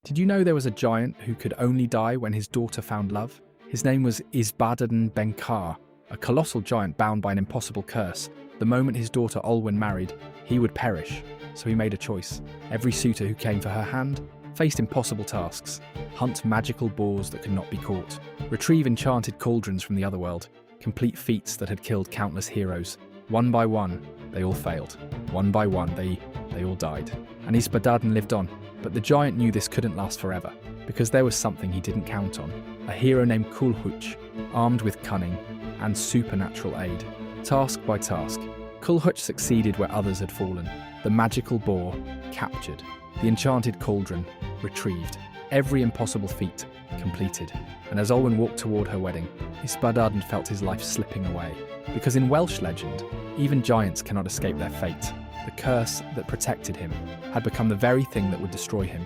Did you know there was a giant who could only die when his daughter found love? His name was Isbadaden Benkar, a colossal giant bound by an impossible curse. The moment his daughter Olwen married, he would perish. So he made a choice. Every suitor who came for her hand faced impossible tasks. Hunt magical boars that could not be caught. Retrieve enchanted cauldrons from the otherworld. Complete feats that had killed countless heroes. One by one, they all failed. One by one, they all died. And Isbadaden lived on. But the giant knew this couldn't last forever, because there was something he didn't count on. A hero named Kulhuch, armed with cunning and supernatural aid. Task by task, Kulhuch succeeded where others had fallen. The magical boar captured. The enchanted cauldron retrieved. Every impossible feat completed. And as Olwen walked toward her wedding, Isbadaden felt his life slipping away. Because in Welsh legend, even giants cannot escape their fate. The curse that protected him had become the very thing that would destroy him.